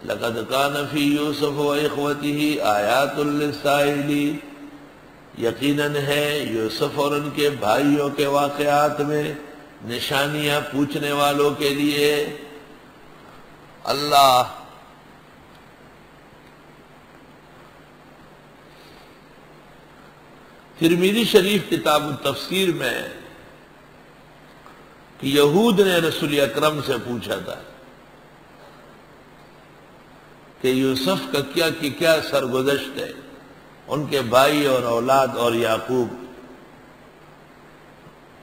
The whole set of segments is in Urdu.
لقد کان فی یوسف و اخوتہ آیات للسائلین، یقیناً ہے یوسف اور ان کے بھائیوں کے واقعات میں نشانیاں پوچھنے والوں کے لیے۔ اللہ ترمذی شریف کتاب التفسیر میں کہ یہود نے رسول اکرم سے پوچھا تھا کہ یوسف کا کیا سرگزشت ہے، ان کے بھائی اور اولاد اور یعقوب،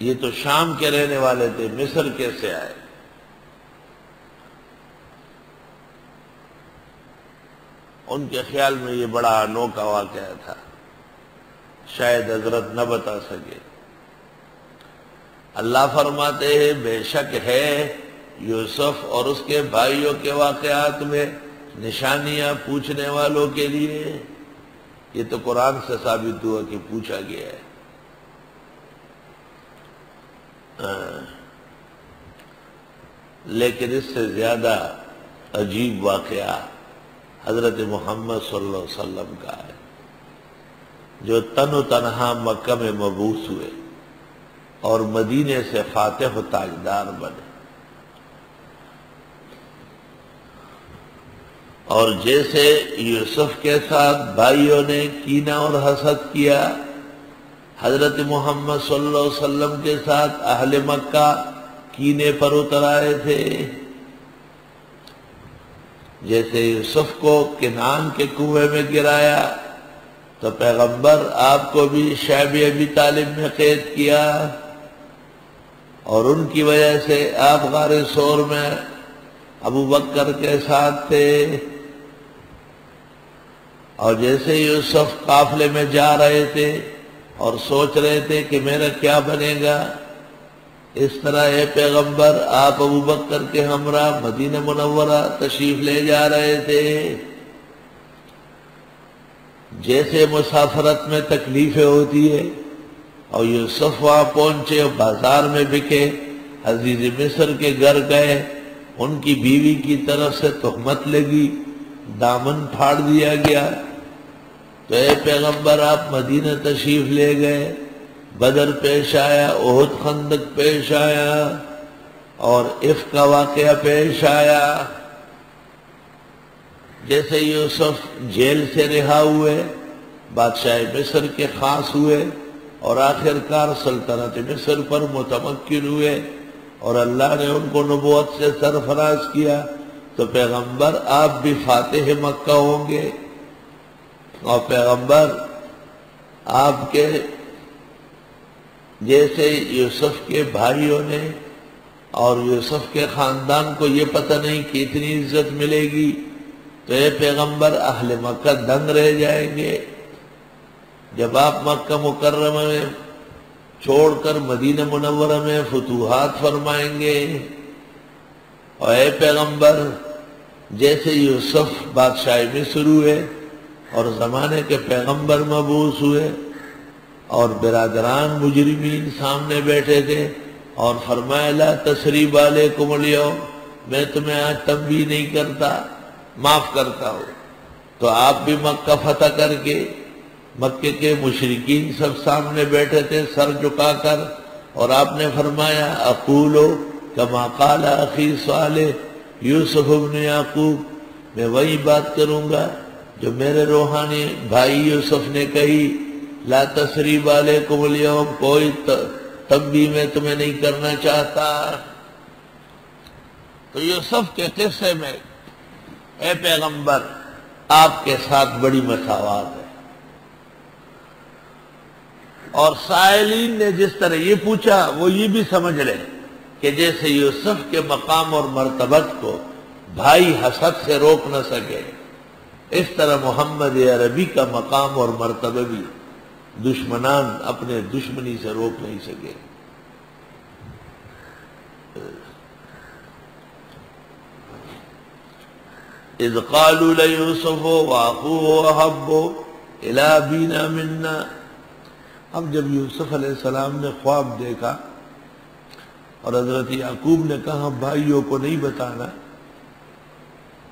یہ تو شام کے رہنے والے تھے، مصر کیسے آئے؟ ان کے خیال میں یہ بڑا انوکھا واقعہ تھا، شاید حضرت نہ بتا سکے۔ اللہ فرماتے ہیں بے شک ہے یوسف اور اس کے بھائیوں کے واقعات میں نشانیاں پوچھنے والوں کے لیے۔ یہ تو قرآن سے ثابت ہوا کہ پوچھا گیا ہے۔ لیکن اس سے زیادہ عجیب واقعہ حضرت محمد صلی اللہ علیہ وسلم کا ہے، جو تن و تنہا مکہ میں مبعوث ہوئے اور مدینے سے فاتح و تاجدار بنے، اور جیسے یوسف کے ساتھ بھائیوں نے کینہ اور حسد کیا، حضرت محمد صلی اللہ علیہ وسلم کے ساتھ اہل مکہ کینے پر اتر آئے تھے۔ جیسے یوسف کو کنعان کے کنویں میں گرایا تو پیغمبر آپ کو بھی شعب ابی طالب میں قید کیا، اور ان کی وجہ سے آپ غار ثور میں ابو بکر کے ساتھ تھے۔ اور جیسے یوسف قافلے میں جا رہے تھے اور سوچ رہے تھے کہ میرا کیا بنے گا، اس طرح اے پیغمبر آپ ابو بکر کے ہمراہ مدینہ منورہ تشریف لے جا رہے تھے۔ جیسے مسافرت میں تکلیفیں ہوتی ہے، اور یوسف وہاں پہنچے اور بازار میں بکے، عزیز مصر کے گھر گئے، ان کی بیوی کی طرف سے تہمت لگی، دامن پھاڑ دیا گیا، تو اے پیغمبر آپ مدینہ تشریف لے گئے، بدر پیش آیا، احد خندق پیش آیا، اور عفق کا واقعہ پیش آیا۔ جیسے یوسف جیل سے رہا ہوئے، بادشاہ مصر کے خاص ہوئے، اور آخر کار سلطنت مصر پر متمکن ہوئے، اور اللہ نے ان کو نبوت سے سرفراز کیا، تو پیغمبر آپ بھی فاتح مکہ ہوں گے، اور پیغمبر آپ کے جیسے یوسف کے بھائیوں نے اور یوسف کے خاندان کو یہ پتہ نہیں کہ اتنی عزت ملے گی، تو اے پیغمبر اہل مکہ دنگ رہ جائیں گے جب آپ مکہ مکرمہ میں چھوڑ کر مدینہ منورہ میں فتوحات فرمائیں گے۔ اور اے پیغمبر جیسے یوسف بادشاہ مصر ہوئے اور زمانے کے پیغمبر مبعوث ہوئے، اور برادران مجرمین سامنے بیٹھے تھے، اور فرمایا لا تثریب علیکم اليوم، میں تمہیں آج تنبیہ نہیں کرتا، معاف کرتا ہوں، تو آپ بھی مکہ فتح کر کے، مکے کے مشرکین سب سامنے بیٹھے تھے سر جھکا کر، اور آپ نے فرمایا اقولو کما قال اخی صالح یوسف ابن یعقوب، میں وہی بات کروں گا جو میرے روحانی بھائی یوسف نے کہی، لا تثریب علیکم اليوم، کوئی تنبیہ میں تمہیں نہیں کرنا چاہتا۔ تو یوسف کے قصے میں اے پیغمبر آپ کے ساتھ بڑی مساوات ہے، اور سائلین نے جس طرح یہ پوچھا وہ یہ بھی سمجھ لے کہ جیسے یوسف کے مقام اور مرتبت کو بھائی حسد سے روک نہ سکے، اس طرح محمد عربی کا مقام اور مرتبہ بھی دشمنان اپنے دشمنی سے روک نہیں سکے۔ اذ قالوا لیوسف واخوہ احب الی ابینا منا، اب جب یوسف علیہ السلام نے خواب دیکھا اور حضرت یعقوب نے کہا بھائیوں کو نہیں بتانا،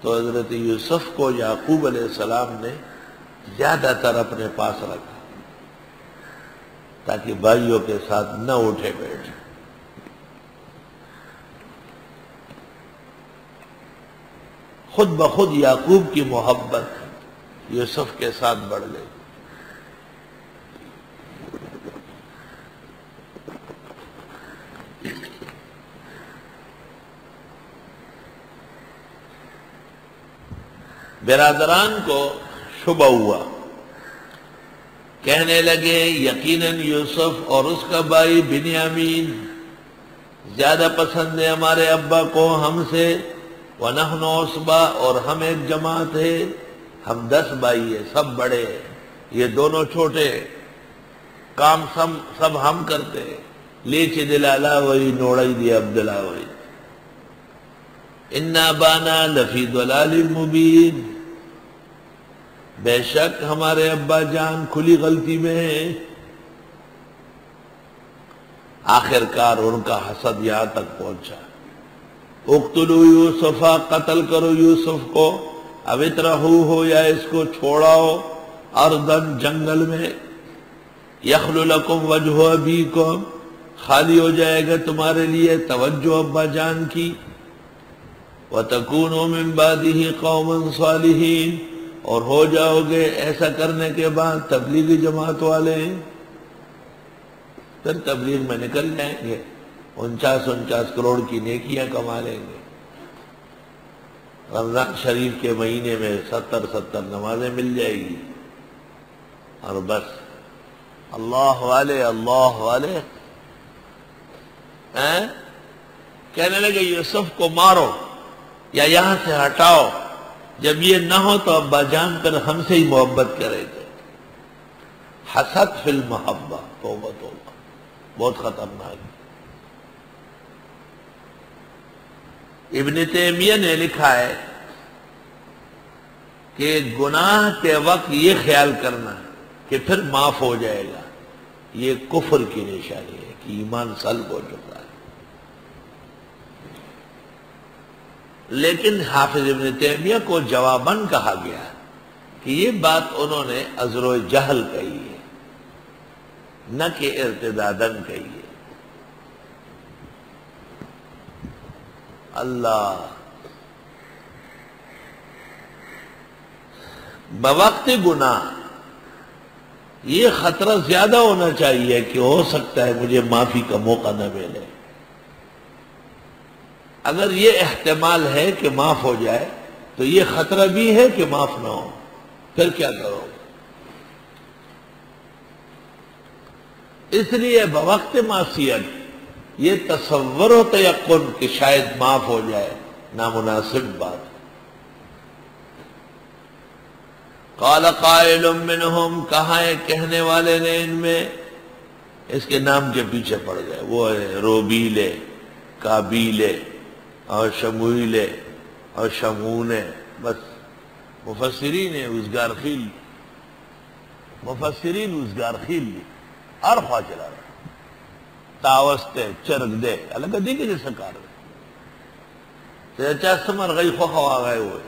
تو حضرت یوسف کو یعقوب علیہ السلام نے زیادہ تر اپنے پاس رکھا تاکہ بھائیوں کے ساتھ نہ اٹھے بیٹھے۔ خود بخود یعقوب کی محبت یوسف کے ساتھ بڑھ گئی۔ برادران کو شبہ ہوا، کہنے لگے یقیناً یوسف اور اس کا بھائی بنیامین زیادہ پسند ہے ہمارے ابا کو ہم سے، وَنَحْنُ عُصْبَةٌ اور ہم ایک جماعت ہے، ہم 10 بھائی ہیں، سب بڑے ہیں، یہ دونوں چھوٹے، کام سب ہم کرتے ہیں، لیچ دلالا وہی نوڑائی دی عبداللہ وہی۔ اِنَّ أَبَانَا لَفِي ضَلَالٍ مُبِينٍ بے شک ہمارے ابا جان کھلی غلطی میں ہیں۔ آخر کار ان کا حسد یہاں تک پہنچا، اقتلوا یوسف قتل کرو یوسف کو، او اطرحوہ ہو یا اس کو چھوڑاؤ، ارضاً جنگل میں، یخل لکم وجہ ابیکم خالی ہو جائے گا تمہارے لیے توجہ ابا جان کی، وَتَكُونُوا مِن بَعْدِهِ قَوْمًا صَالِحِينَ اور ہو جاؤ گے ایسا کرنے کے بعد تبلیغی جماعت والے، پھر تبلیغ میں نکل جائیں گے، 49 کروڑ کی نیکیاں کما لیں گے، رمضان شریف کے مہینے میں 70 نمازیں مل جائے گی، اور بس اللہ والے کہنے لگے یوسف کو مارو یا یہاں سے ہٹاؤ، جب یہ نہ ہو تو ابا جان پر ہم سے ہی محبت کرے گے۔ حسد فی المحبہ، توبہ بہت خطرناک۔ ابن تیمیہ نے لکھا ہے کہ گناہ کے وقت یہ خیال کرنا کہ پھر معاف ہو جائے گا، یہ کفر کی نشانی ہے کہ ایمان سلب ہو چکا ہے۔ لیکن حافظ ابن تیمیہ کو جواباً کہا گیا کہ یہ بات انہوں نے عذر و جہل کہی ہے، نہ کہ ارتداداً کہی ہے۔ اللہ بوقت گناہ یہ خطرہ زیادہ ہونا چاہیے کہ ہو سکتا ہے مجھے معافی کا موقع نہ ملے۔ اگر یہ احتمال ہے کہ معاف ہو جائے تو یہ خطرہ بھی ہے کہ معاف نہ ہو، پھر کیا کرو؟ اس لیے بوقت معصیت یہ تصور و تیقن کہ شاید معاف ہو جائے نامناسب بات۔ قال قائل منہم کہاں ہے کہنے والے نے ان میں، اس کے نام کے پیچھے پڑ گئے، وہ ہے روبیل، کابیل اور شمویل اور شمون، بس مفسرین ازگارخیل اور خواہ چلا رہا تاوستے چرگ دے الگ دی کے جیسا کار دے چاہ سمر غی خواہ آگئے ہوئے۔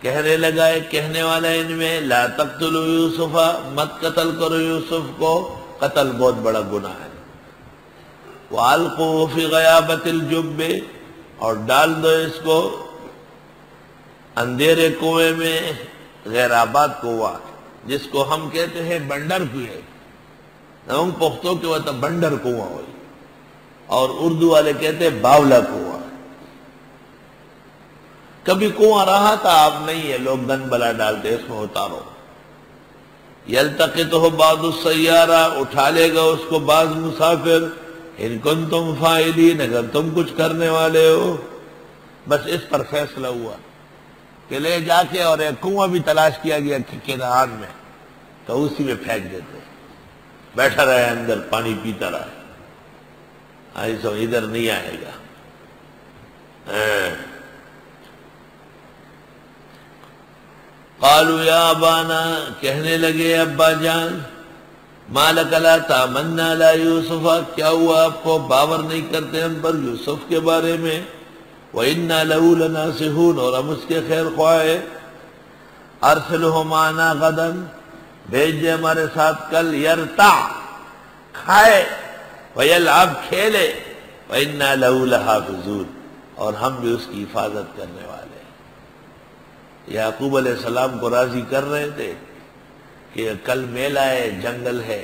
کہنے لگا ہے کہنے والا ان میں لا تقتلوا یوسف مت قتل کرو یوسف کو، قتل بہت بڑا گناہ ہے۔ وَأَلْقُوهُ فِي غَيَابَةِ الْجُبِّ اور ڈال دو اس کو اندھیرے کنویں میں، غیر آباد کنواں جس کو ہم کہتے ہیں بنڈر کنویں، ہم پختوں کے وقت بنڈر کنواں ہوئی، اور اردو والے کہتے ہیں باولا کنواں۔ کبھی کنواں رہا تھا اب نہیں ہے، لوگ گن بلا ڈالتے اس میں اتارو۔ یلتقطہ بعض السیارہ اٹھا لے گا اس کو بعض مسافر، ان کنتم فاعلین اگر تم کچھ کرنے والے ہو۔ بس اس پر فیصلہ ہوا کہ لے جا کے اور ایک کنواں بھی تلاش کیا گیا کنعان میں، تو اسی میں پھینک دیتے، بیٹھا رہے اندر پانی پیتا رہا، ایسا ادھر نہیں آئے گا۔ قالوا یا ابانا کہنے لگے ابا جان، ما لک لا تامنّا علی یوسف، کیا ہوا آپ کو باور نہیں کرتے ہم پر یوسف کے بارے میں؟ وَإِنَّا لَهُ لَنَاصِحُونَ، اور ہم اس کے خیر خواہ ہیں۔ ارسلہ معنا غدا، بھیج دے ہمارے ساتھ کل، یرتع، کھائے، ویلعب، کھیلے، وَإِنَّا لَهُ لَحَافِظُونَ، اور ہم بھی اس کی حفاظت کرنے والے ہیں۔ یعقوب علیہ السلام کو راضی کر رہے تھے کہ کل میلہ ہے، جنگل ہے،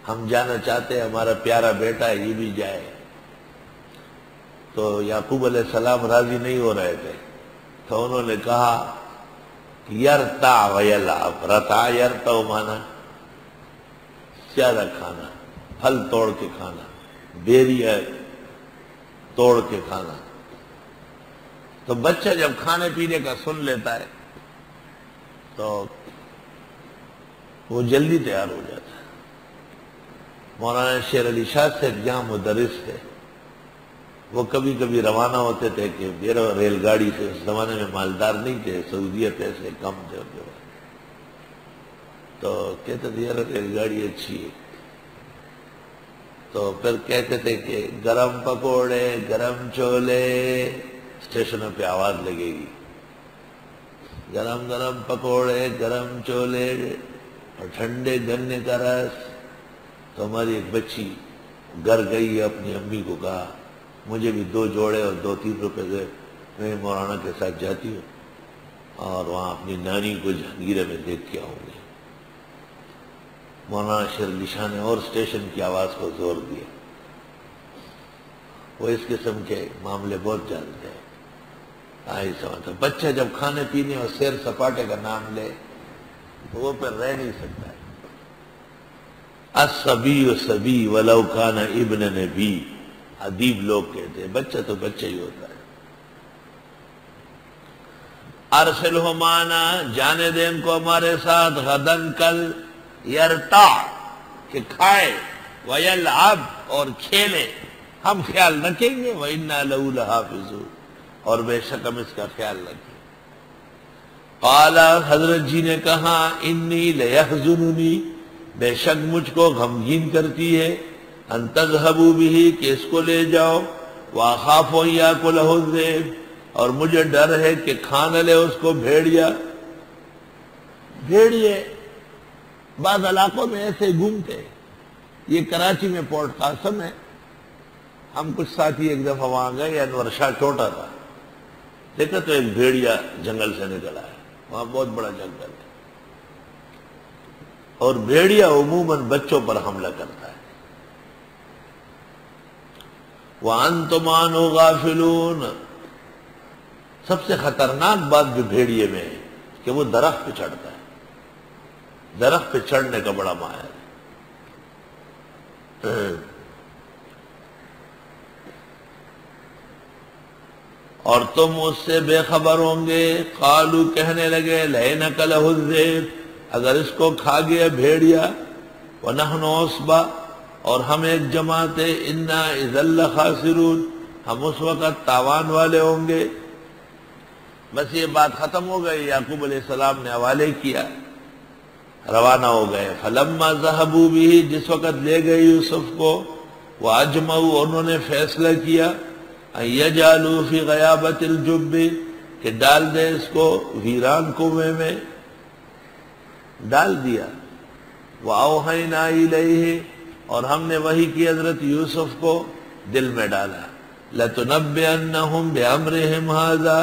ہم جانا چاہتے ہیں، ہمارا پیارا بیٹا ہے یہ بھی جائے۔ تو یعقوب علیہ السلام راضی نہیں ہو رہے تھے، تو انہوں نے کہا یرتع ویلعب، رتع یرتع مانا زیادہ کھانا، پھل توڑ کے کھانا، بیریاں توڑ کے کھانا۔ تو بچہ جب کھانے پینے کا سن لیتا ہے تو وہ جلدی تیار ہو جاتا ہے۔ مولانا شیر علی شاہ صاحب جہاں مدرس تھے، وہ کبھی کبھی روانہ ہوتے تھے کہ ریل گاڑی سے، اس زمانے میں مالدار نہیں تھے، سعودیہ پیسے کم تھے ان کے پاس، تو کہتے تھے یار ریل گاڑی اچھی ہے، تو پھر کہتے تھے کہ گرم پکوڑے، گرم چھولے، اسٹیشنوں پہ آواز لگے گی، گرم گرم پکوڑے، گرم چھولے اور ٹھنڈے گنے کا رس۔ تو ہماری ایک بچی گھر گئی، اپنی امی کو کہا مجھے بھی 2 جوڑے اور 2-3 روپے دے، میں مولانا کے ساتھ جاتی ہوں اور وہاں اپنی نانی کو جہانگیرہ میں دیکھ کے آؤں گی۔ مولانا شیر علی شاہ نے اور اسٹیشن کی آواز کو زور دیا۔ وہ اس قسم کے معاملے بہت جانتے ہیں۔ آئی سمجھتا بچہ جب کھانے پینے اور سیر سپاٹے کا نام لے تو وہ پھر رہ نہیں سکتا ہے۔ الصبی صبی ولو کان ابن نبی، ادیب لوگ کہتے ہیں بچہ تو بچہ ہی ہوتا ہے۔ ارسلہ معنا، جانے دیں ان کو ہمارے ساتھ، غدن، کل، یرتع، کہ کھائے، ویلعب، اور کھیلے، ہم خیال رکھیں گے، وَإِنَّا لَهُ لَحَافِظُونَ، اور بے شک ہم اس کا خیال رکھیں۔ قال، حضرت جی نے کہا، انی لیحزننی، بے شک مجھ کو غمگین کرتی ہے، ان تذهبوا به، کہ اس کو لے جاؤ، واخاف ان یاکلہ الذئب، اور مجھے ڈر ہے کہ کھا نہ لے اس کو بھیڑیا۔ بھیڑیے بعض علاقوں میں ایسے گھومتے، یہ کراچی میں پورٹ قاسم ہے، ہم کچھ ساتھی ایک دفعہ وہاں گئے، انور شاہ چھوٹا تھا، دیکھا تو ایک بھیڑیا جنگل سے نکل آیا، وہاں بہت بڑا جنگل ہے، اور بھیڑیا عموماً بچوں پر حملہ کرتا ہے۔ وَأَنْتُمْ عَنْهُ غَافِلُونَ، سب سے خطرناک بات جو بھیڑیے میں ہے کہ وہ درخت پہ چڑھتا ہے، درخت پہ چڑھنے کا بڑا ماہر ہے۔ اور تم اس سے بے خبر ہوں گے۔ قالو، کہنے لگے، لَإِنَّكَ لَهُ الذِّئْبُ، اگر اس کو کھا گیا بھیڑیا، وَنَحْنُ عُصْبَةٌ، اور ہم ایک جماعت ہے، اِنَّا إِذًا لَخَاسِرُونَ، ہم اس وقت تاوان والے ہوں گے۔ بس یہ بات ختم ہو گئی، یعقوب علیہ السلام نے حوالے کیا، روانہ ہو گئے۔ فَلَمَّا ذَهَبُوا بِهِ، جس وقت لے گئے یوسف کو، وَأَجْمَعُوا، انہوں نے فیصلہ کیا، أَن يَجْعَلُوا فِي غَيَابَةِ الْجُبِّ، کہ ڈال دے اس کو ویران کنویں میں، ڈال دیا۔ وَأَوْحَيْنَا إِلَيْهِ، اور ہم نے وحی کی حضرت یوسف کو، دل میں ڈالا، لَتُنَبِّئَنَّهُمْ بِأَمْرِهِمْ هَذَا،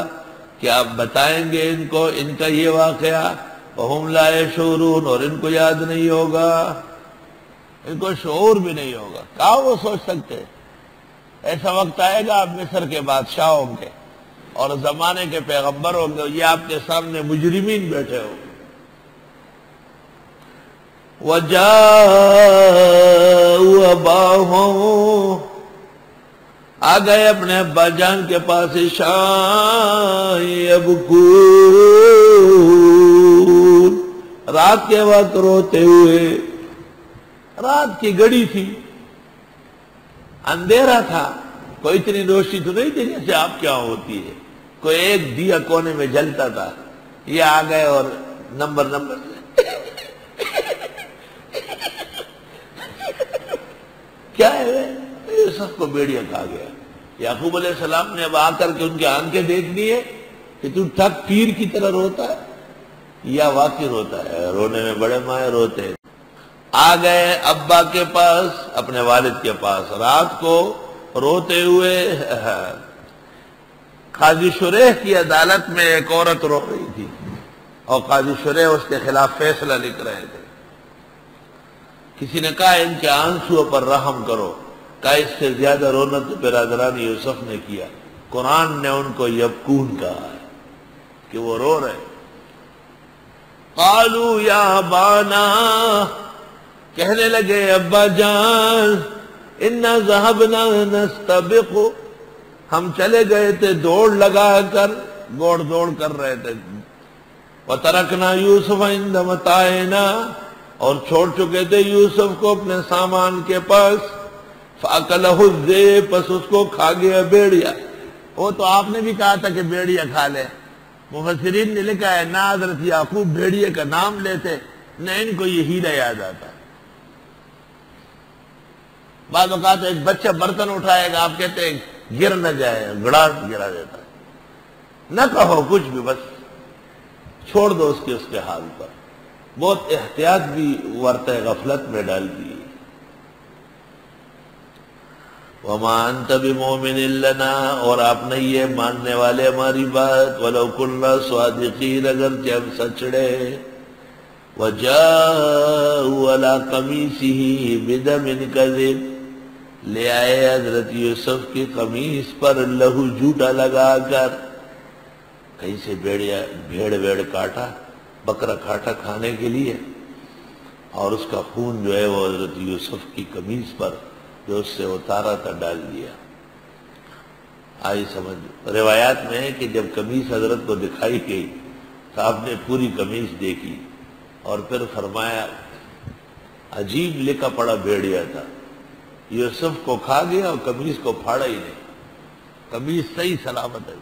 کہ آپ بتائیں گے ان کو ان کا یہ واقعہ، وَهُمْ لَا يَشْعُرُونَ، اور ان کو یاد نہیں ہوگا، ان کو شعور بھی نہیں ہوگا۔ کہاں وہ سوچ سکتے، ایسا وقت آئے گا آپ مصر کے بادشاہ ہوں گے اور زمانے کے پیغمبر ہوں گے، یہ آپ کے سامنے مجرمین بیٹھے ہوں گے۔ وَجَاءُوا أَبَاهُمْ، آ گئے اپنے ابا جان کے پاس، عِشَاءً يَبْكُونَ، رات کے وقت روتے ہوئے، رات کی گھڑی تھی، اندھیرا تھا، کوئی اتنی روشنی تو نہیں تھی جیسے آپ کیا ہوتی ہے، کوئی ایک دیا کونے میں جلتا تھا، یہ آ گئے اور نمبر کیا ہے؟ یوسف کو بھیڑیا کھا گیا۔ یعقوب علیہ السلام نے اب آ کر کے ان کی آنکھیں دیکھنی ہے کہ تو ٹھگ پیر کی طرح روتا ہے یا واقعی روتا ہے؟ رونے میں بڑے ماہر ہوتے ہیں۔ آ گئے ابا کے پاس، اپنے والد کے پاس، رات کو روتے ہوئے۔ قاضی شریح کی عدالت میں ایک عورت رو رہی تھی اور قاضی شریح اس کے خلاف فیصلہ لکھ رہے تھے۔ کسی نے کہا ان کے آنسو پر رحم کرو، کہا اس سے زیادہ رونا تو برادران یوسف نے کیا۔ قرآن نے ان کو یبکون کہا ہے کہ وہ رو رہے۔ قالوا یا ابانا، کہنے لگے ابا جان، انا ذهبنا نستبق، ہم چلے گئے تھے دوڑ لگا کر، دوڑ کر رہے تھے۔ وترکنا یوسف عند متاعنا، اور چھوڑ چکے تھے یوسف کو اپنے سامان کے پاس۔ فاکلہ الذئب، پس اس کو کھا گیا بھیڑیا۔ وہ تو آپ نے بھی کہا تھا کہ بھیڑیا کھا لے۔ مفسرین نے لکھا ہے نہ حضرت یعقوب بھیڑیے کا نام لیتے نہ ان کو یہ ہیلا یاد آتا۔ بعض اوقات ایک بچہ برتن اٹھائے گا، آپ کہتے ہیں گر نہ جائے، گڑاس گرا دیتا ہے۔ نہ کہو کچھ بھی، بس چھوڑ دو اس کے حال پر۔ بہت احتیاط بھی ورطہ غفلت میں ڈال دی۔ وَمَا أَنْتَ بِمُؤْمِنٍ لَنَا، اور آپ نہیں ہے ماننے والے ہماری بات۔ وَلَوْ كُنَّا صَادِقِينَ، اگرچہ ہم سچڑے۔ وَجَاءُوا عَلَىٰ قَمِيصِهِ بِدَمٍ كَذِبٍ، لے آئے حضرت یوسف کی قمیص پر لہو جھوٹا لگا کر۔ کہیں سے بھیڑ کاٹا، بکرا کاٹا کھانے کے لیے، اور اس کا خون جو ہے وہ حضرت یوسف کی قمیص پر جو اس سے اتارا تھا ڈال دیا۔ آئی سمجھ؟ روایات میں ہے کہ جب قمیص حضرت کو دکھائی گئی تو آپ نے پوری قمیص دیکھی اور پھر فرمایا عجیب لکھا پڑا بھیڑیا تھا، یوسف کو کھا گیا اور قمیص کو پھاڑا ہی نہیں۔ قمیص صحیح سلامت ہے۔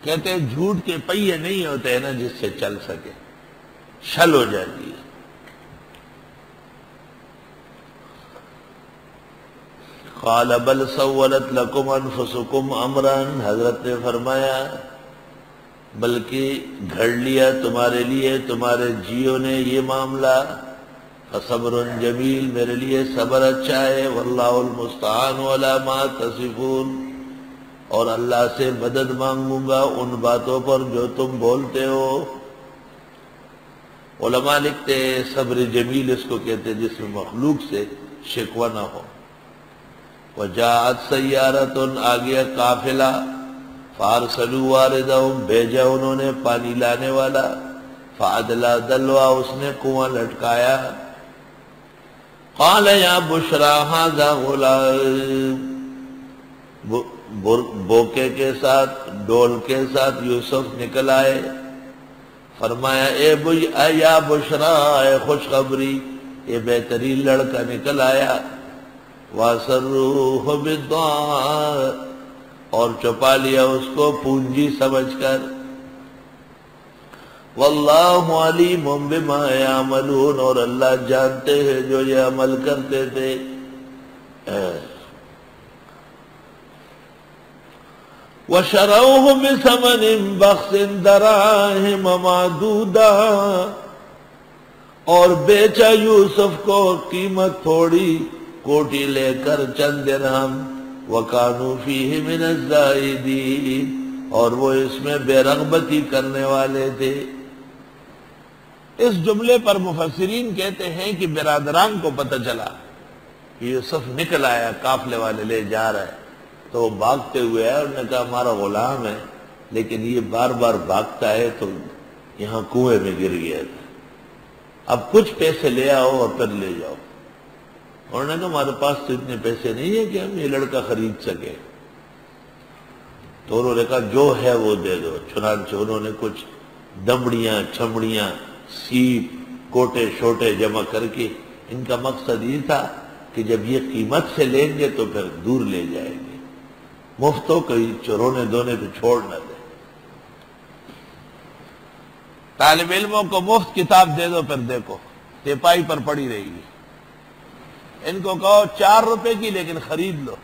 کہتے ہیں جھوٹ کے پہیے نہیں ہوتے ہیں نا جس سے چل سکے، شل ہو جاتی ہے۔ قال بل سولت لکم انفسکم امرا، حضرت نے فرمایا بلکہ گھڑ لیا تمہارے لیے تمہارے جیوں نے یہ معاملہ۔ فصبر جمیل، میرے لیے صبر اچھا ہے۔ واللہ المستعان علی ما تصفون، اور اللہ سے مدد مانگوں گا ان باتوں پر جو تم بولتے ہو۔ علماء لکھتے ہیں صبر جمیل اس کو کہتے ہیں جس میں مخلوق سے شکوہ نہ ہو۔ وجاءت سیارۃ، آ گیا قافلہ۔ فارسلوا واردہم، بھیجا انہوں نے پانی لانے والا۔ فادلا دلوا، اس نے کنواں لٹکایا۔ قال یا بشرا ھذا غلام، بوکے کے ساتھ ڈول کے ساتھ یوسف نکل آئے۔ فرمایا اے یا بشرا، اے خوشخبری، یہ بہترین لڑکا نکل آیا۔ وَأَسَرُّوهُ بِالضَّاعَ، اور چھپا لیا اس کو پونجی سمجھ کر۔ واللہ علیم بما یعملون، اور اللہ جانتے ہیں جو یہ عمل کرتے تھے۔ وَشَرَوْهُ بِثَمَنٍ بَخْسٍ دَرَاهِمَ مَعْدُودَةٍ، اور بیچا یوسف کو قیمت تھوڑی کوٹی لے کر چند درہم۔ وَكَانُوا فِيهِ مِنَ الزَّاهِدِينَ، اور وہ اس میں بے رغبتی کرنے والے تھے۔ اس جملے پر مفسرین کہتے ہیں کہ برادران کو پتہ چلا کہ یوسف نکل آیا، قافلے والے لے جا رہے، تو وہ بھاگتے ہوئے آئے۔ انہوں نے کہا ہمارا غلام ہے لیکن یہ بار بار بھاگتا ہے تو یہاں کنویں میں گر گیا تھا، اب کچھ پیسے لے آؤ اور پھر لے جاؤ۔ انہوں نے کہا ہمارے پاس تو اتنے پیسے نہیں ہیں کہ ہم یہ لڑکا خرید سکے۔ تو انہوں نے کہا جو ہے وہ دے دو۔ چنانچہ انہوں نے کچھ دمڑیاں، چھمڑیاں، سیپ، کوٹے شوٹے جمع کر کے، ان کا مقصد یہ تھا کہ جب یہ قیمت سے لیں گے تو پھر دور لے جائیں گے، مفتوں کہیں چورونے دونے پہ چھوڑ نہ دیں۔ طالب علموں کو مفت کتاب دے دو پھر دیکھو تیپائی پر پڑی رہے گی۔ ان کو کہو 4 روپے کی لیکن خرید لو،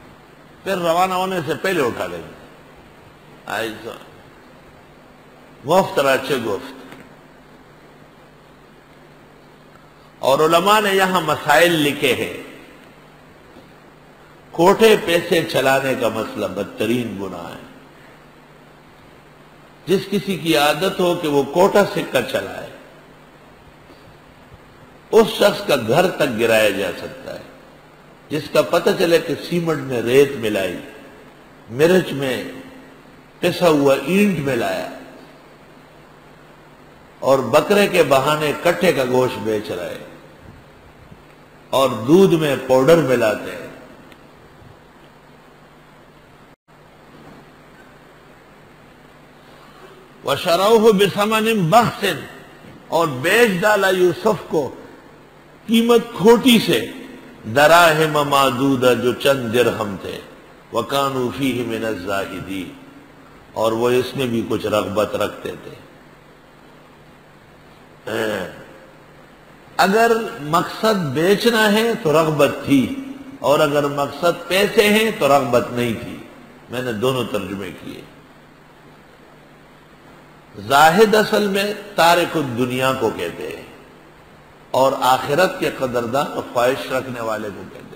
پھر روانہ ہونے سے پہلے اٹھا لیں گے۔ ایسا مفت راچے گفت۔ اور علماء نے یہاں مسائل لکھے ہیں۔ کوٹھے پیسے چلانے کا مسئلہ بدترین گناہ ہے۔ جس کسی کی عادت ہو کہ وہ کوٹا سکہ چلائے، اس شخص کا گھر تک گرایا جا سکتا ہے۔ جس کا پتہ چلے کہ سیمنٹ میں ریت ملائی، مرچ میں پسا ہوا اینٹ ملایا، اور بکرے کے بہانے کٹھے کا گوشت بیچ رہے، اور دودھ میں پاؤڈر ملاتے ہیں، وَشَرَوْهُ بِثَمَنٍ بَخْسٍ، اور بیچ ڈالا یوسف کو قیمت کھوٹی سے، دراہم معدودہ، جو چند درہم تھے، وَكَانُوا فِيهِ مِنَ الزَّاهِدِينَ، اور وہ اس میں بھی کچھ رغبت رکھتے تھے۔ اگر مقصد بیچنا ہے تو رغبت تھی، اور اگر مقصد پیسے ہیں تو رغبت نہیں تھی۔ میں نے دونوں ترجمے کیے۔ زاہد اصل میں تارک الدنیا کو کہتے ہیں، اور آخرت کے قدردان اور خواہش رکھنے والے کو کہتے ہیں۔